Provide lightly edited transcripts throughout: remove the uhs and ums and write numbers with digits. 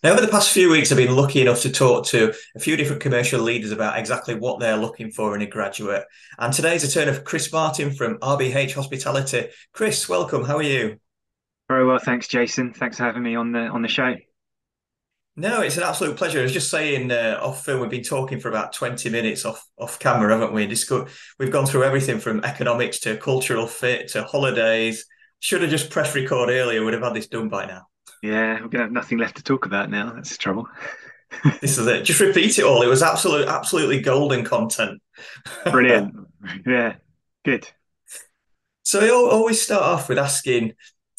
Now, over the past few weeks, I've been lucky enough to talk to a few different commercial leaders about exactly what they're looking for in a graduate. And today's a turn of Chris Martin from RBH Hospitality. Chris, welcome. How are you? Very well, thanks, Jason. Thanks for having me on the show. No, it's an absolute pleasure. I was just saying off film, we've been talking for about 20 minutes off camera, haven't we? We've gone through everything from economics to cultural fit to holidays. Should have just pressed record earlier, would have had this done by now. Yeah, we're gonna have nothing left to talk about now. That's the trouble. This is it. Just repeat it all. It was absolutely golden content. Brilliant. Yeah, good. So I always start off with asking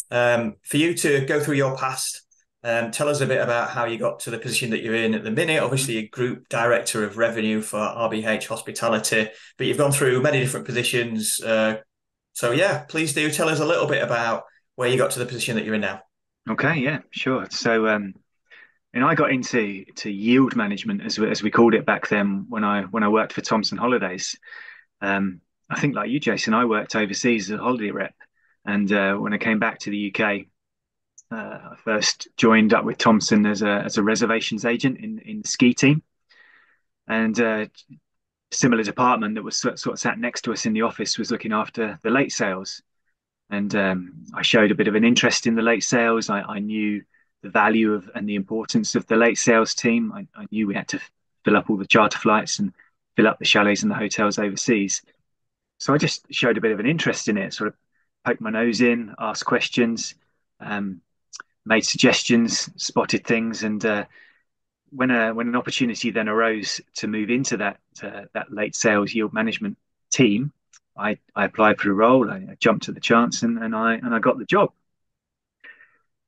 for you to go through your past. Tell us a bit about how you got to the position that you're in at the minute. Obviously, a group director of revenue for RBH Hospitality, but you've gone through many different positions. So yeah, please do tell us a little bit about where you got to the position that you're in now. Okay, yeah, sure. And I got into yield management as we called it back then when I worked for Thomson Holidays. I think like you, Jason, I worked overseas as a holiday rep, and when I came back to the UK, I first joined up with Thomson as a reservations agent in the ski team, and similar department that was sort of sat next to us in the office was looking after the late sales. And I showed a bit of an interest in the late sales. I knew the value of and the importance of the late sales team. I knew we had to fill up all the charter flights and fill up the chalets and the hotels overseas. So I just showed a bit of an interest in it, sort of poked my nose in, asked questions, um, made suggestions, spotted things, and when an opportunity then arose to move into that late sales yield management team, I applied for the role. I jumped at the chance and I got the job.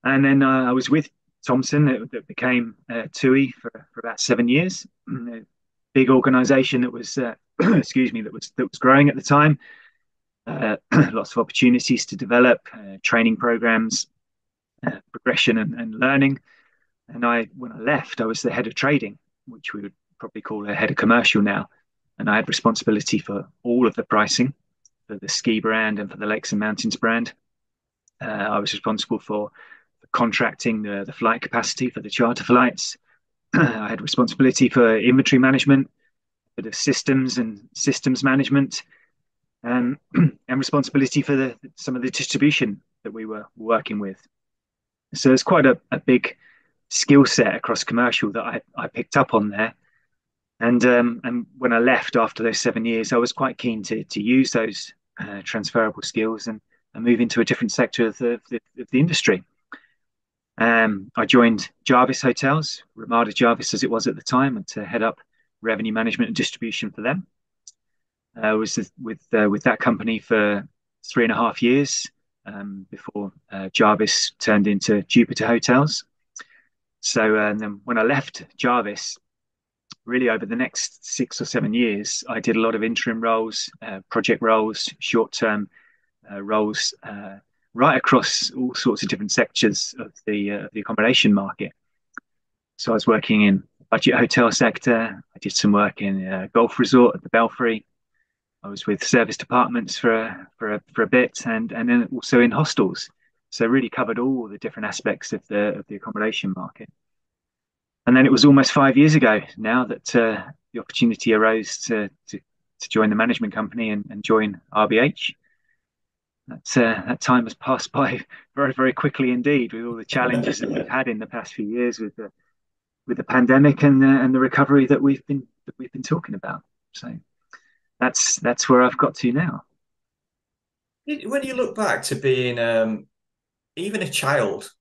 And then I was with Thomson that became TUI for about 7 years. A big organisation that was excuse me that was growing at the time. Lots of opportunities to develop training programs, progression and learning. And when I left, I was the head of trading, which we would probably call a head of commercial now. And I had responsibility for all of the pricing for the ski brand and for the Lakes and Mountains brand. I was responsible for contracting the flight capacity for the charter flights. I had responsibility for inventory management, for the systems and systems management, and responsibility for some of the distribution that we were working with. So it's quite a big skill set across commercial that I picked up on there. And when I left after those 7 years, I was quite keen to use those transferable skills and move into a different sector of the industry. I joined Jarvis Hotels, Ramada Jarvis as it was at the time, and to head up revenue management and distribution for them. I was with that company for 3.5 years before Jarvis turned into Jupiter Hotels. So then when I left Jarvis, really over the next 6 or 7 years, I did a lot of interim roles, project roles, short-term roles, right across all sorts of different sectors of the accommodation market. So I was working in the budget hotel sector. I did some work in a golf resort at the Belfry. I was with service departments for a bit, and then also in hostels. So really covered all the different aspects of the accommodation market. And then it was almost 5 years ago now that the opportunity arose to join the management company and join RBH. That time has passed by very, very quickly indeed, with all the challenges that we've had in the past few years with the pandemic and the recovery that we've been talking about. So that's where I've got to now. When you look back to being even a child,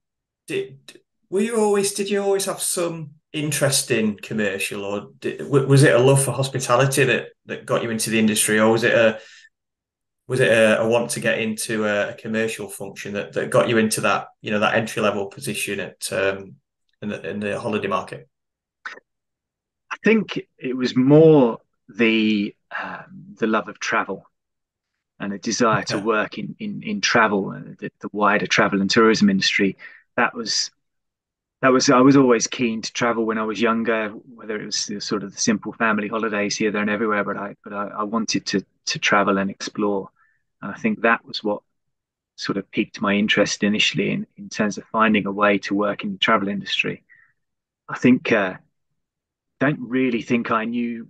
did did you always have some interest in commercial, or was it a love for hospitality that got you into the industry, or was it a want to get into a commercial function that got you into that that entry level position at in the holiday market? I think it was more the love of travel and a desire to Okay. work in travel, the wider travel and tourism industry. That was I was always keen to travel when I was younger, whether it was the sort of the simple family holidays here, there, and everywhere. But I wanted to travel and explore, and I think that was what sort of piqued my interest initially in terms of finding a way to work in the travel industry. I think don't really think I knew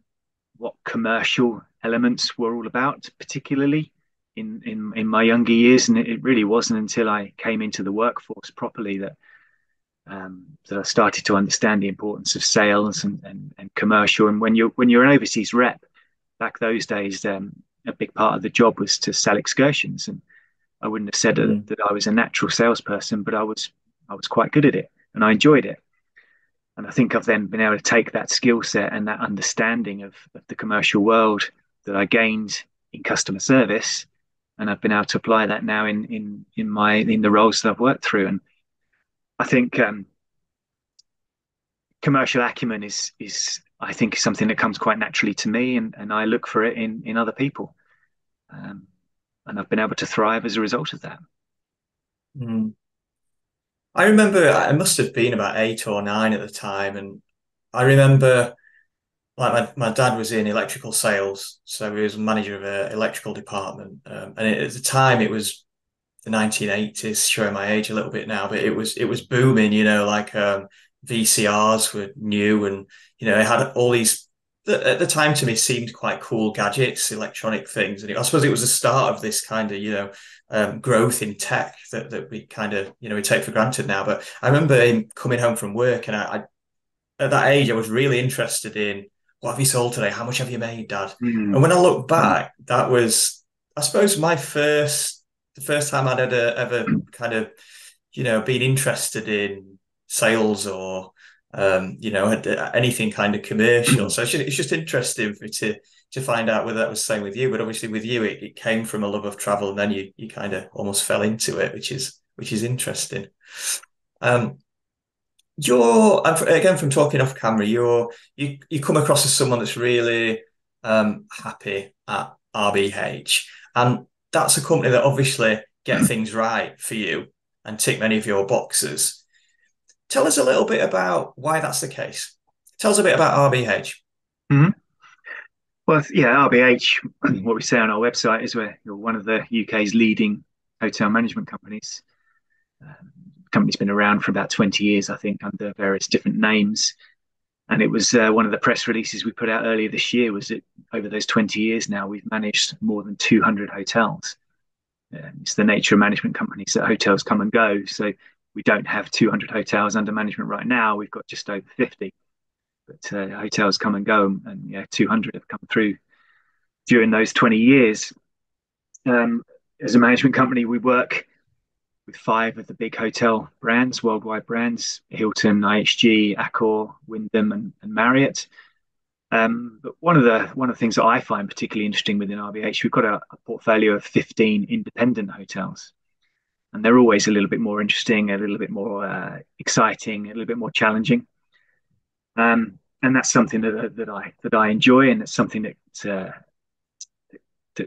what commercial elements were all about, particularly in my younger years, and it really wasn't until I came into the workforce properly that I started to understand the importance of sales and commercial. And when you're an overseas rep, back those days, a big part of the job was to sell excursions, and I wouldn't have said Mm. that I was a natural salesperson, but I was quite good at it, and I enjoyed it. And I think I've then been able to take that skill set and that understanding of the commercial world that I gained in customer service, and I've been able to apply that now in the roles that I've worked through. And I think commercial acumen is I think something that comes quite naturally to me, and I look for it in other people, um, and I've been able to thrive as a result of that. Mm. I remember I must have been about 8 or 9 at the time, and I remember like my dad was in electrical sales, so he was manager of an electrical department, at the time it was the 1980s, showing my age a little bit now, but it was booming, like VCRs were new, and it had all these at the time to me seemed quite cool gadgets, electronic things, and I suppose it was the start of this kind of growth in tech that we kind of we take for granted now. But I remember him coming home from work, and I at that age I was really interested in what have you sold today? How much have you made, Dad? And Mm, when I look mm, back, that was, I suppose, the first time I'd ever kind of, been interested in sales or, had anything kind of commercial. So it's just interesting for to find out whether that was the same with you. But obviously, with you, it came from a love of travel, and then you kind of almost fell into it, which is interesting. Um, again, from talking off camera, you come across as someone that's really happy at RBH, and that's a company that obviously get things right for you and tick many of your boxes. Tell us a little bit about why that's the case. Tell us a bit about RBH. mm. Well, yeah, RBH, what we say on our website is we're one of the UK's leading hotel management companies. The company's been around for about 20 years, I think, under various different names. And it was one of the press releases we put out earlier this year was that over those 20 years now, we've managed more than 200 hotels. It's the nature of management companies that hotels come and go. So we don't have 200 hotels under management right now. We've got just over 50. But hotels come and go, and yeah, 200 have come through during those 20 years. Um, as a management company, we work with five of the big hotel brands, worldwide brands: Hilton, IHG, Accor, Wyndham, and Marriott. But one of the things that I find particularly interesting within RBH, we've got a portfolio of 15 independent hotels, and they're always a little bit more interesting, a little bit more exciting, a little bit more challenging. And that's something that I enjoy, and it's something that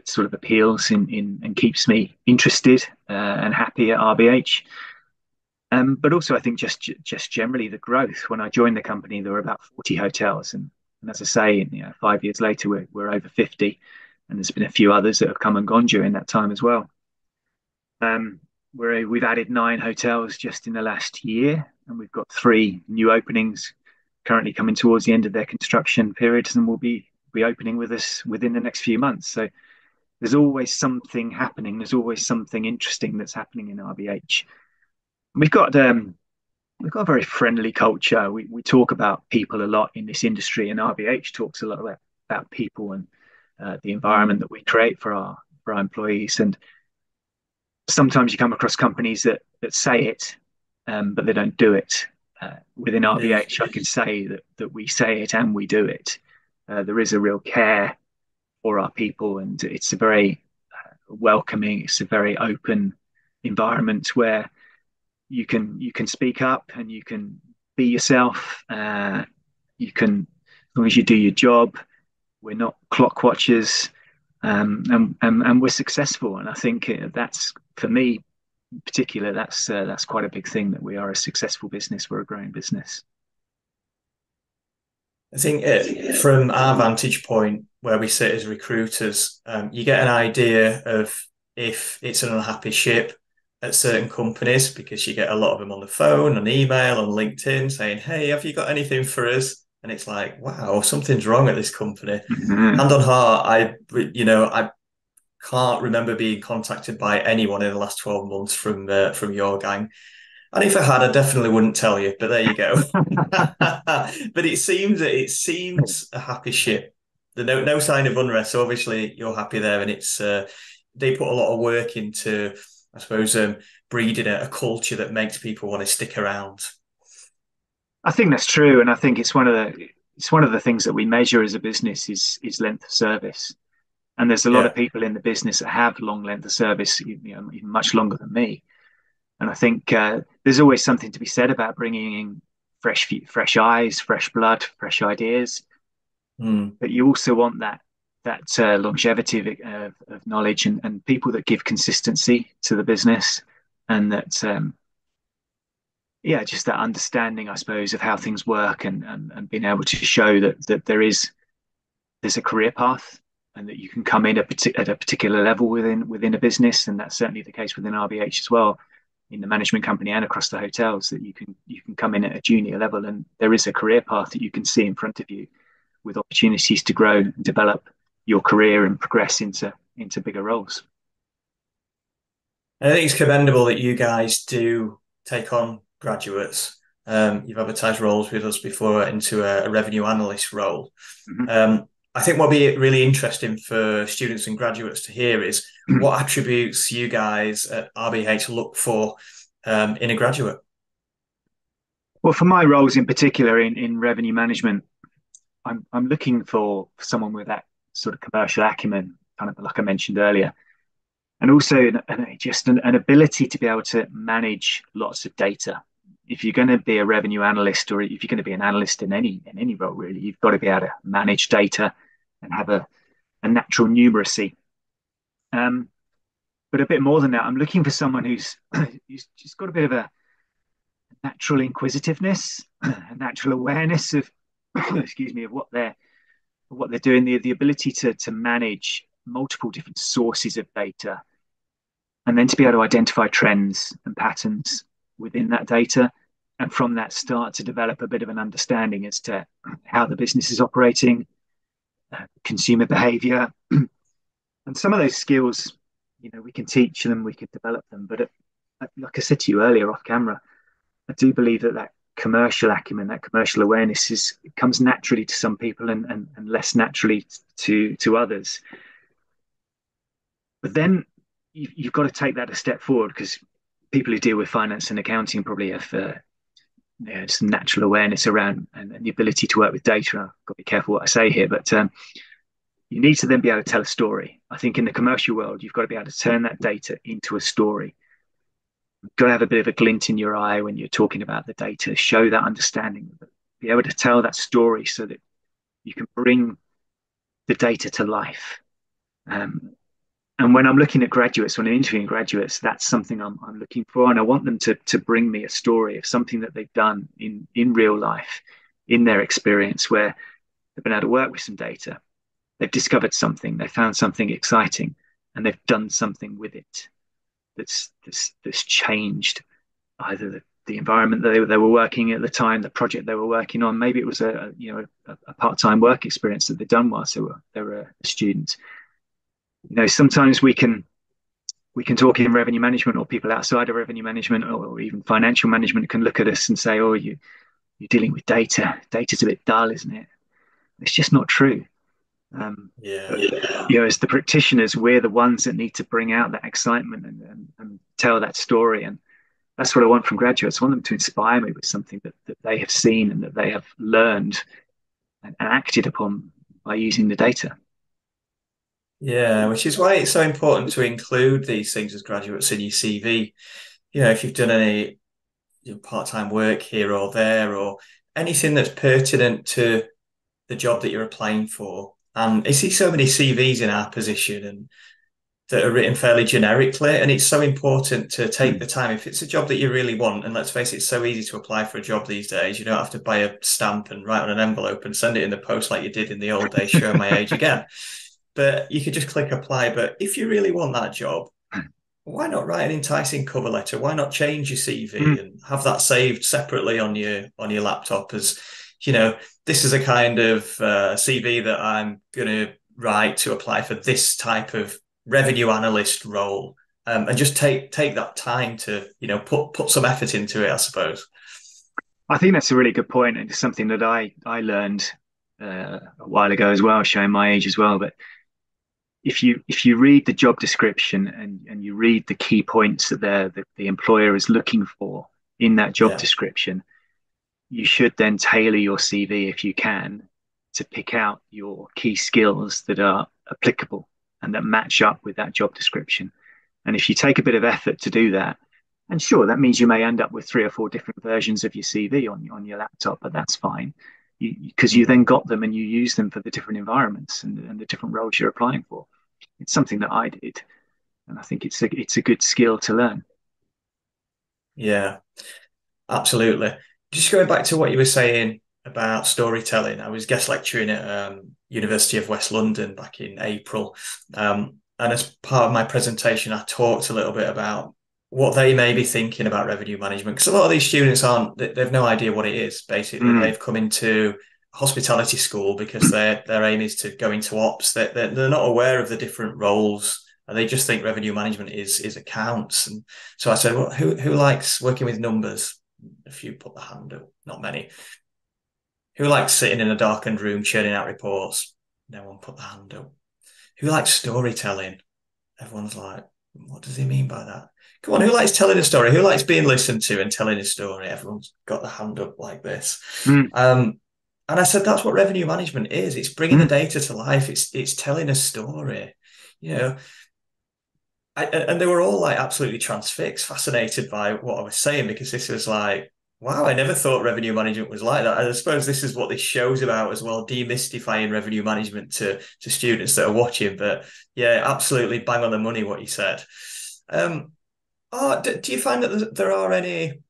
sort of appeals in and keeps me interested and happy at RBH. But also, I think just generally the growth. When I joined the company, there were about 40 hotels, and as I say, 5 years later, we're over 50, and there's been a few others that have come and gone during that time as well. Um, we've added 9 hotels just in the last year, and we've got 3 new openings currently coming towards the end of their construction periods, and will be opening with us within the next few months. So there's always something happening. There's always something interesting that's happening in RBH. We've got we've got a very friendly culture. We talk about people a lot in this industry, and RBH talks a lot about people and the environment Mm, that we create for our employees. And sometimes you come across companies that say it, but they don't do it. Within yeah. RBH, I can say that we say it and we do it. There is a real care for our people, and it's a very welcoming, it's a very open environment where you can speak up and you can be yourself. You can, as long as you do your job. We're not clock watchers, and we're successful. And I think that's for me in particular. That's quite a big thing that we are a successful business. We're a growing business. I think from our vantage point where we sit as recruiters, you get an idea of if it's an unhappy ship at certain companies because you get a lot of them on the phone, on email, on LinkedIn saying, "Hey, have you got anything for us?" And it's like, wow, something's wrong at this company. Mhm. Hand on heart, I can't remember being contacted by anyone in the last 12 months from your gang. And if I had, I definitely wouldn't tell you. But there you go. But it seems a happy ship. There's no sign of unrest. So obviously, you're happy there, and it's they put a lot of work into, I suppose, breeding a culture that makes people want to stick around. I think that's true, and I think it's one of the things that we measure as a business is length of service. And there's a lot of Yeah. people in the business that have long length of service, even much longer than me. And I think there's always something to be said about bringing in fresh eyes, fresh blood, fresh ideas. Hmm. But you also want that longevity of knowledge and people that give consistency to the business, and that yeah, just that understanding, I suppose, of how things work, and being able to show that there's a career path, and that you can come in at a particular level within a business, and that's certainly the case within RBH as well, in the management company and across the hotels, that you can come in at a junior level, and there is a career path that you can see in front of you, with opportunities to grow and develop your career and progress into bigger roles. I think it's commendable that you guys do take on graduates. You've advertised roles with us before into a revenue analyst role. Mm-hmm. I think what'll be really interesting for students and graduates to hear is what attributes you guys at RBH look for in a graduate. Well, for my roles in particular in revenue management, I'm looking for someone with that sort of commercial acumen, kind of like I mentioned earlier, and also just an ability to be able to manage lots of data. If you're going to be a revenue analyst, or if you're going to be an analyst in any role, really, you've got to be able to manage data and have a natural numeracy. Um, but a bit more than that, I'm looking for someone who's just got a bit of a natural inquisitiveness, a natural awareness of excuse me, of what they're doing, the ability to manage multiple different sources of data, and then to be able to identify trends and patterns within that data, and from that start to develop a bit of an understanding as to how the business is operating, consumer behavior. And some of those skills, we can teach them, we can develop them, but like I said to you earlier off camera, I do believe that commercial acumen, that commercial awareness, comes naturally to some people, and less naturally to others. But then you've got to take that a step forward, because people who deal with finance and accounting probably have just natural awareness around, and the ability to work with data. I've got to be careful what I say here, but you need to then be able to tell a story. I think in the commercial world, you've got to be able to turn that data into a story. You've got to have a bit of a glint in your eye when you're talking about the data, show that understanding, be able to tell that story so that you can bring the data to life. Um, and when I'm looking at graduates, when I'm interviewing graduates, that's something I'm looking for. And I want them to bring me a story of something that they've done in real life, in their experience, where they've been able to work with some data. They've discovered something, they found something exciting, and they've done something with it that's changed either the environment that they were working at the time, the project they were working on. Maybe it was a part-time work experience that they'd done whilst they were a student. Sometimes we can talk in revenue management, or people outside of revenue management, or even financial management can look at us and say, "Oh, you're dealing with data. Data's a bit dull, isn't it?" It's just not true. Yeah. But, as the practitioners, we're the ones that need to bring out that excitement, and tell that story. And that's what I want from graduates. I want them to inspire me with something that they have seen and that they have learned and acted upon by using the data. Yeah, which is why it's so important to include these things as graduates in your CV. If you've done any part-time work here or there, or anything that's pertinent to the job that you're applying for. And I see so many CVs in our position and that are written fairly generically. And it's so important to take Mm. the time. If it's a job that you really want, and let's face it, it's so easy to apply for a job these days. You don't have to buy a stamp and write on an envelope and send it in the post like you did in the old days, showing my age again. But you could just click apply. But if you really want that job, why not write an enticing cover letter? Why not change your CV Mm. and have that saved separately on your laptop as, you know, this is a kind of CV that I'm going to write to apply for this type of revenue analyst role, and just take that time to, you know, put some effort into it, I suppose. I think that's a really good point, and it's something that I learned a while ago as well, showing my age as well. But if you read the job description and you read the key points that the employer is looking for in that job Yeah. description, you should then tailor your CV if you can to pick out your key skills that are applicable and that match up with that job description. And if you take a bit of effort to do that, and sure, that means you may end up with three or four different versions of your CV on your laptop, but that's fine because you Mm. then got them and you use them for the different environments and the different roles you're applying for. It's something that I did, and I think it's a good skill to learn. Yeah. Absolutely. Just going back to what you were saying about storytelling, I was guest lecturing at University of West London back in April, and as part of my presentation, I talked a little bit about what they may be thinking about revenue management because a lot of these students aren't, they've no idea what it is. Basically, Mm, they've come into hospitality school because their aim is to go into ops. They're not aware of the different roles. And they just think revenue management is accounts. And so I said, well, who likes working with numbers? A few put the hand up, not many. Who likes sitting in a darkened room churning out reports? No one put the hand up. Who likes storytelling? Everyone's like, what does he mean by that? Come on, who likes telling a story? Who likes being listened to and telling a story? Everyone's got the hand up like this. mm, Um, and I said, that's what revenue management is. It's bringing the mm. data to life. It's telling a story. You know, and they were all like absolutely transfixed, fascinated by what I was saying because this was like, wow, I never thought revenue management was like that. I suppose this is what this show's about as well, demystifying revenue management to students that are watching. But yeah, absolutely bang on the money what you said. Um, do you find that there are any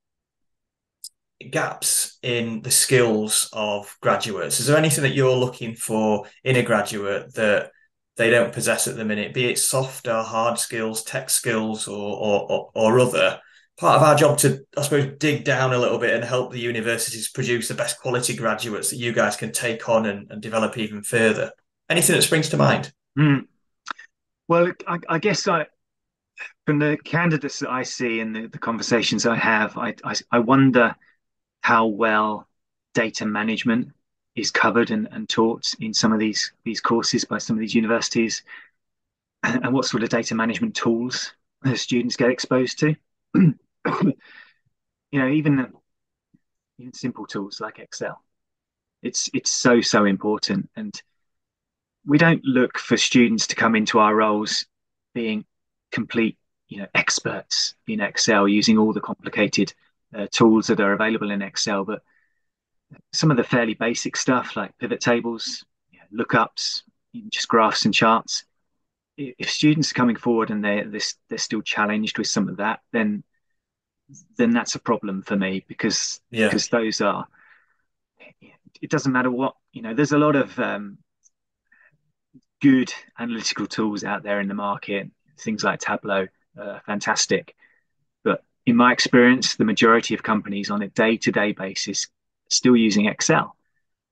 gaps in the skills of graduates? Is there anything that you're looking for in a graduate that they don't possess at the minute, be it soft or hard skills, tech skills, or other? Part of our job to, I suppose, dig down a little bit and help the universities produce the best quality graduates that you guys can take on and develop even further. Anything that springs to mind? Mm. Well, I guess from the candidates that I see and the conversations I have, I wonder how well data management is covered and taught in some of these courses by some of these universities, and what sort of data management tools the students get exposed to. Even simple tools like Excel. It's so important, and we don't look for students to come into our roles being complete, experts in Excel using all the complicated tools that are available in Excel, but some of the fairly basic stuff like pivot tables, lookups, even just graphs and charts. If students are coming forward and they're still challenged with some of that, then that's a problem for me because Yeah. those are, it doesn't matter what, there's a lot of good analytical tools out there in the market. Things like Tableau, fantastic. But in my experience, the majority of companies on a day-to-day basis are still using Excel,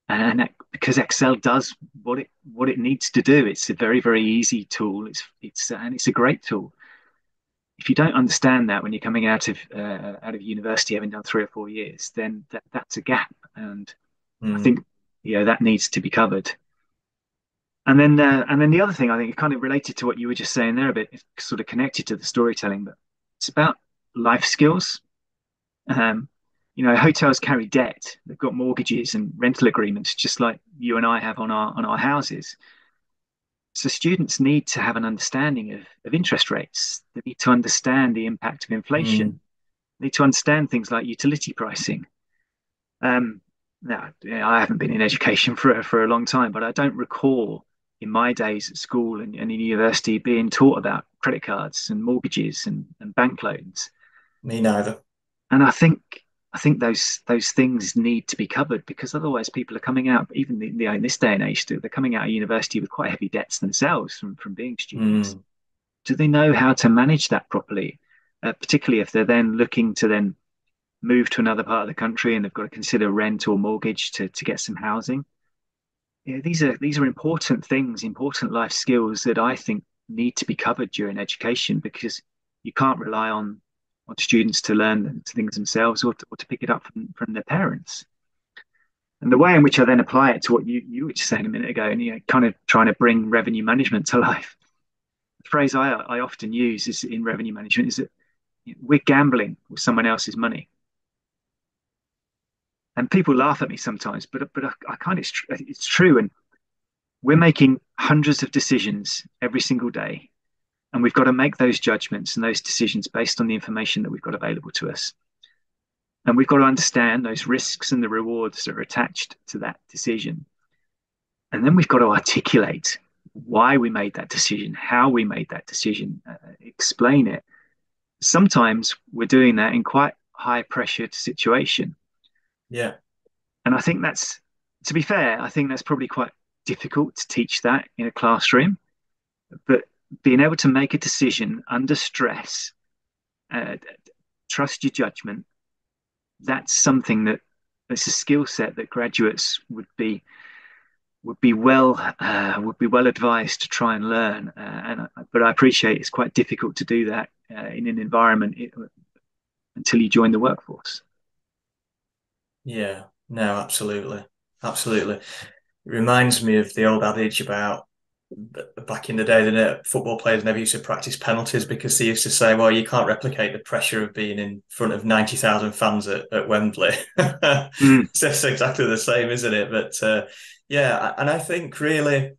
and because Excel does what it needs to do. It's a very easy tool. It's a great tool. If you don't understand that when you're coming out of university, having done 3 or 4 years, then that's a gap, and I Mm, think that needs to be covered. And then the other thing I think kind of related to what you were just saying there a bit, sort of connected to the storytelling, but it's about life skills. Um, hotels carry debt. They've got mortgages and rental agreements, just like you and I have on our houses. So students need to have an understanding of interest rates. They need to understand the impact of mm, inflation. They need to understand things like utility pricing. Um, Now, I haven't been in education for a long time, but I don't recall in my days at school and in university being taught about credit cards and mortgages and bank loans. me neither. And I think those things need to be covered because otherwise people are coming out, even in this day and age, they're coming out of university with quite heavy debts themselves from being students. Mm. do they know how to manage that properly? Particularly if they're then looking to then move to another part of the country and they've got to consider rent or mortgage to get some housing. Yeah, these are important things, important life skills that I think need to be covered during education because you can't rely on students to learn things themselves or to pick it up from their parents. And the way in which I then apply it to what you were just saying a minute ago, and kind of trying to bring revenue management to life. The phrase I often use is in revenue management is that we're gambling with someone else's money. And people laugh at me sometimes, but I kind of it's true. And we're making hundreds of decisions every single day, and we've got to make those judgments and those decisions based on the information that we've got available to us. And we've got to understand those risks and the rewards that are attached to that decision. And then we've got to articulate why we made that decision, how we made that decision, explain it. Sometimes we're doing that in quite high pressured situation. Yeah. And I think that's, to be fair, I think that's probably quite difficult to teach that in a classroom. But being able to make a decision under stress, uh, trust your judgment, that's something that's a skill set that graduates would be well advised to try and learn. But I appreciate it's quite difficult to do that in an environment until you join the workforce. Yeah. No, absolutely. Absolutely. It reminds me of the old adage about back in the day that football players never used to practice penalties because they used to say, well, you can't replicate the pressure of being in front of 90,000 fans at Wembley. Mm, It's just exactly the same, isn't it? But yeah, and I think really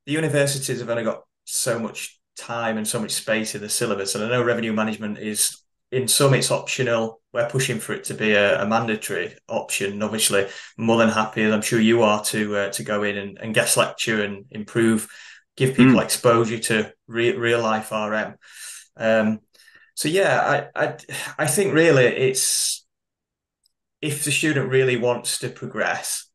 the universities have only got so much time and so much space in the syllabus. And I know revenue management is, in some, it's optional. We're pushing for it to be a mandatory option. And obviously, more than happy, as I'm sure you are, to go in and guest lecture and improve, give people mm, exposure to real life RM. So yeah, I think really it's, if the student really wants to progress,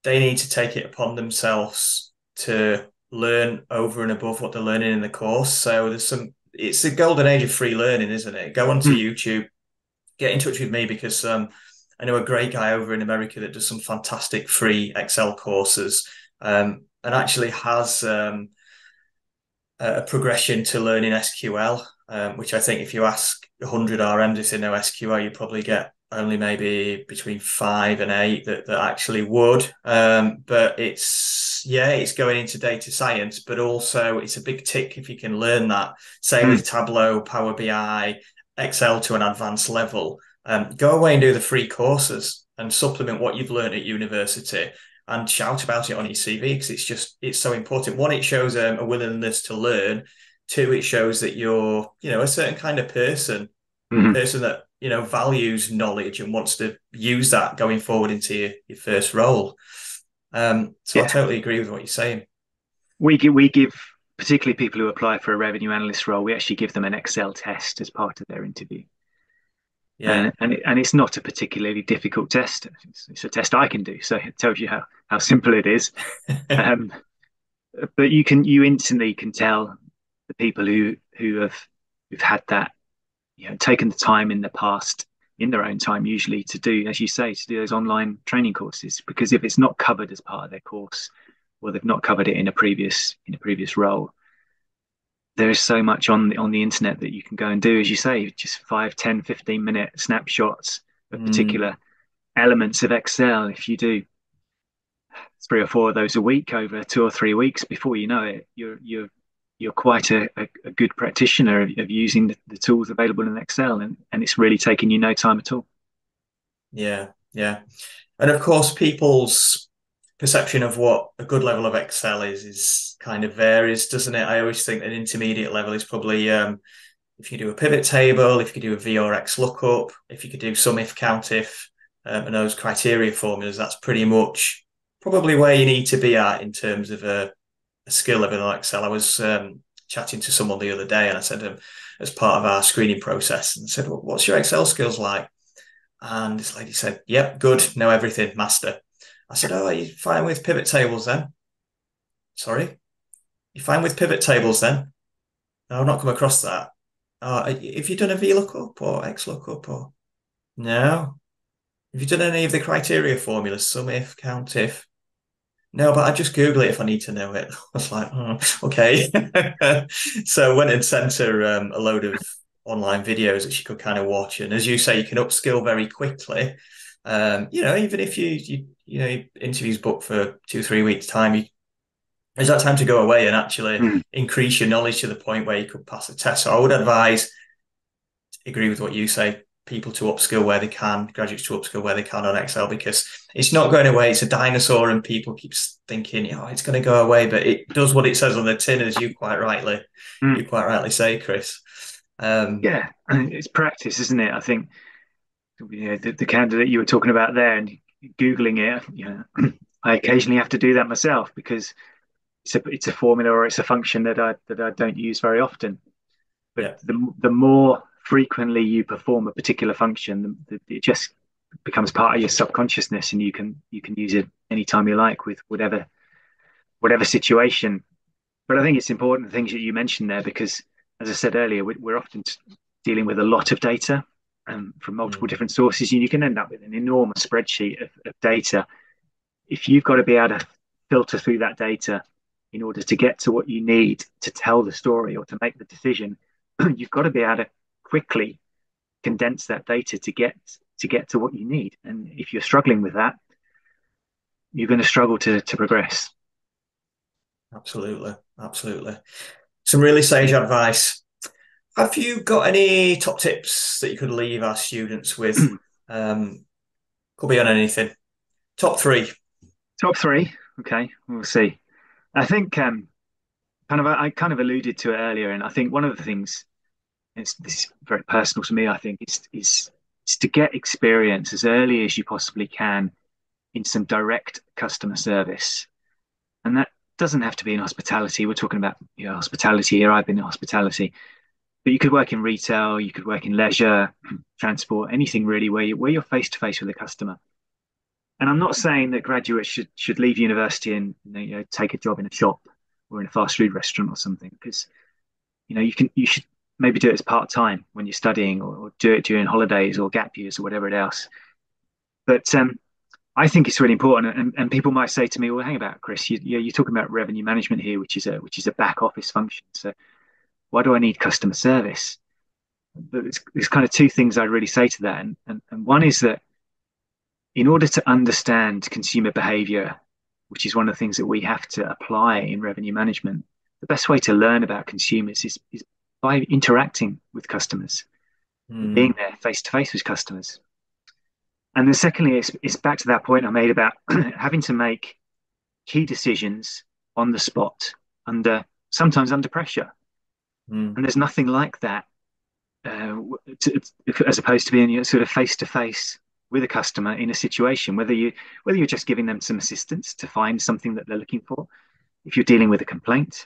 they need to take it upon themselves to learn over and above what they're learning in the course. So it's the golden age of free learning, isn't it? Go onto mm, YouTube, get in touch with me because I know a great guy over in America that does some fantastic free Excel courses, and actually has a progression to learning SQL, which I think if you ask 100 RMs if they know SQL, you probably get only maybe between 5 and 8 that actually would. But it's going into data science, but also it's a big tick if you can learn that. Same mm. with Tableau, Power BI, Excel to an advanced level. Go away and do the free courses and supplement what you've learned at university and shout about it on your CV because it's so important. One, it shows a willingness to learn. Two, it shows that you're a certain kind of Mhm. person that values knowledge and wants to use that going forward into your first role. So I Yeah, totally agree with what you're saying. we give particularly people who apply for a revenue analyst role, we actually give them an Excel test as part of their interview. Yeah. And it's not a particularly difficult test. It's a test I can do, so it tells you how simple it is. Um, but you instantly can tell the people who've had that, taken the time in the past, in their own time usually, to do, as you say, to do those online training courses. Because if it's not covered as part of their course, or they've not covered it in a previous role, there is so much on the internet that you can go and do, as you say, just 5, 10, 15 minute snapshots of Mm, particular elements of Excel. If you do 3 or 4 of those a week over 2 or 3 weeks, before you know it, you're quite a good practitioner of using the tools available in Excel, and it's really taking you no time at all. yeah, yeah. And of course, people's perception of what a good level of Excel is kind of varies, doesn't it? I always think an intermediate level is probably if you do a pivot table, if you could do a V or X lookup, if you could do some if, count if, and those criteria formulas, that's pretty much probably where you need to be at in terms of a skill level in Excel. I was chatting to someone the other day and I said to him, as part of our screening process, and said, well, what's your Excel skills like? And this lady said, yep, good, know everything, master. I said, oh, are you fine with pivot tables then? Sorry? You fine with pivot tables then? I've not come across that. Have you done a VLOOKUP or XLOOKUP or no? Have you done any of the criteria formulas? Sum if, count if? No, but I just Google it if I need to know it. I was like, okay. So I went and sent her a load of online videos that she could kind of watch. And as you say, you can upskill very quickly. Even if interviews booked for 2 or 3 weeks time, there's that time to go away and actually Mm. increase your knowledge to the point where you could pass a test. So I would advise, agree with what you say, people to upskill where they can, graduates to upskill where they can on Excel because it's not going away. It's a dinosaur, and people keep thinking, it's going to go away, but it does what it says on the tin, as Mm. you quite rightly say, Chris. Yeah, and it's practice, isn't it? I think the candidate you were talking about there and Googling it, I occasionally have to do that myself because it's a formula or it's a function that I don't use very often. But yeah, the more frequently you perform a particular function, it just becomes part of your subconsciousness, and you can use it anytime you like with whatever situation. But I think it's important the things that you mentioned there because, as I said earlier, we're often dealing with a lot of data from multiple mm, different sources, and you can end up with an enormous spreadsheet of data. If you've got to be able to filter through that data in order to get to what you need to tell the story or to make the decision, you've got to be able to quickly condense that data to get to what you need. And if you're struggling with that, you're going to struggle to progress. absolutely, absolutely. Some really sage advice. Have you got any top tips that you could leave our students with? Um, could be on anything. Top three. Top three. Okay, we'll see. I think I kind of alluded to it earlier, and I think one of the things this is very personal to me. I think is to get experience as early as you possibly can in some direct customer service, and that doesn't have to be in hospitality. We're talking about hospitality here. I've been in hospitality, but you could work in retail, you could work in leisure, transport, anything really where you're face to face with a customer. And I'm not saying that graduates should leave university and take a job in a shop or in a fast food restaurant or something, because you should maybe do it as part time when you're studying, or do it during holidays or gap years or whatever else. But I think it's really important, and people might say to me, "Well, hang about, Chris. You're talking about revenue management here, which is a back office function. So why do I need customer service?" But there's kind of two things I really say to that, and one is that in order to understand consumer behavior, which is one of the things that we have to apply in revenue management, the best way to learn about consumers is by interacting with customers, being Mm, there face to face with customers. And then secondly, it's back to that point I made about having to make key decisions on the spot, under sometimes under pressure. mm, And there's nothing like that to, as opposed to being sort of face to face with a customer in a situation, whether you're just giving them some assistance to find something that they're looking for, if you're dealing with a complaint,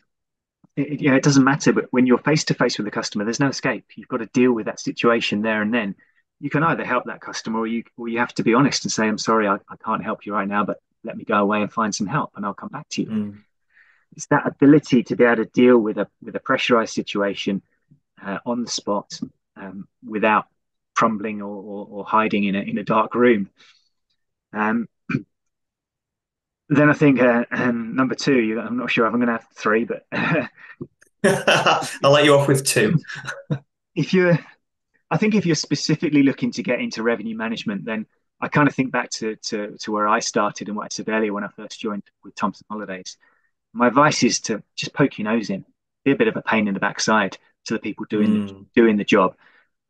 it doesn't matter. But when you're face to face with a customer, there's no escape. You've got to deal with that situation there and then. You can either help that customer, or you have to be honest and say, "I'm sorry, I can't help you right now, but let me go away and find some help, and I'll come back to you." mm. It's that ability to be able to deal with a pressurized situation on the spot, without crumbling or hiding in a dark room. Um, then I think number two, I'm not sure if I'm going to have three, but I'll let you off with two. if you're, I think if you're specifically looking to get into revenue management, then I kind of think back to where I started and what I said earlier when I first joined with Thompson Holidays. My advice is to just poke your nose in, be a bit of a pain in the backside to the people doing the Mm, doing the job,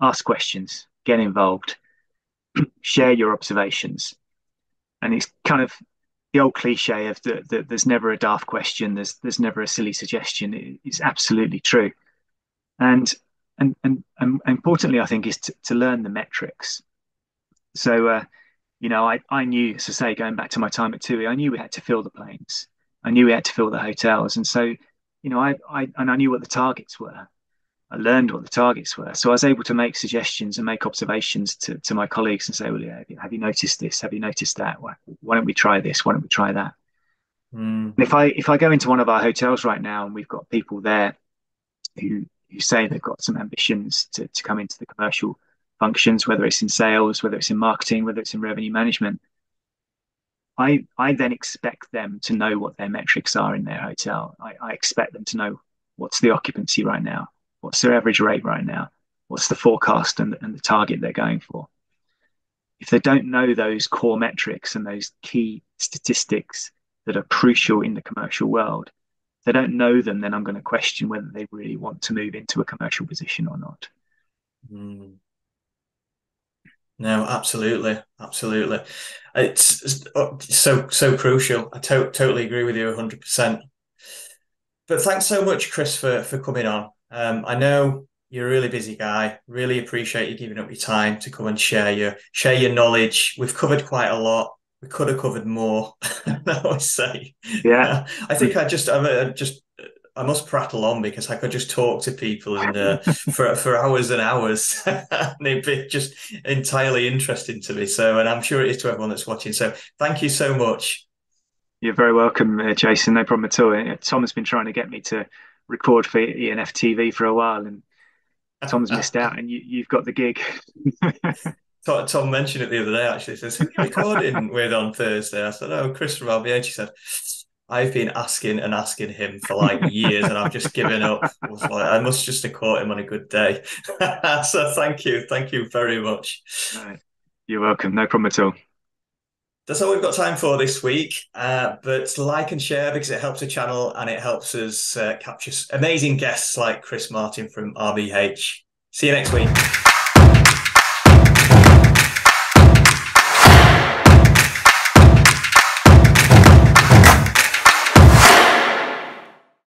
ask questions, get involved, share your observations. And it's kind of the old cliche of there's never a daft question, there's never a silly suggestion. It's absolutely true. And and importantly, I think is to learn the metrics. So I knew, as I say, going back to my time at TUI, I knew we had to fill the planes. I knew we had to fill the hotels. And so, I knew what the targets were. I learned what the targets were. So I was able to make suggestions and make observations to my colleagues and say, well, yeah, have you noticed this? Have you noticed that? Why don't we try this? Why don't we try that? mm, And if I go into one of our hotels right now and we've got people there who who say they've got some ambitions to come into the commercial functions, whether it's in sales, whether it's in marketing, whether it's in revenue management. I then expect them to know what their metrics are in their hotel. I expect them to know what's the occupancy right now, what's their average rate right now, what's the forecast and the target they're going for. If they don't know those core metrics and those key statistics that are crucial in the commercial world, if they don't know them, then I'm going to question whether they really want to move into a commercial position or not. Mm. No, absolutely, absolutely. It's so crucial. I totally agree with you 100%. But thanks so much, Chris, for coming on. I know you're a really busy guy. Really appreciate you giving up your time to come and share your knowledge. We've covered quite a lot. We could have covered more. I always say. Yeah. I think I must prattle on because I could just talk to people and for hours and hours, and it'd be just entirely interesting to me. So, and I'm sure it is to everyone that's watching. So, thank you so much. You're very welcome, Jason. No problem at all. Tom has been trying to get me to record for E&Ftv for a while, and Tom's missed out, and you've got the gig. Tom mentioned it the other day, actually. He says, who are you recording with on Thursday? I said, oh, Chris from RBH. He said, I've been asking and asking him for like years and I've just given up. I was like, I must just have caught him on a good day. So thank you. Thank you very much. No, you're welcome. No problem at all. That's all we've got time for this week. But like and share because it helps the channel and it helps us capture amazing guests like Chris Martin from RBH. See you next week.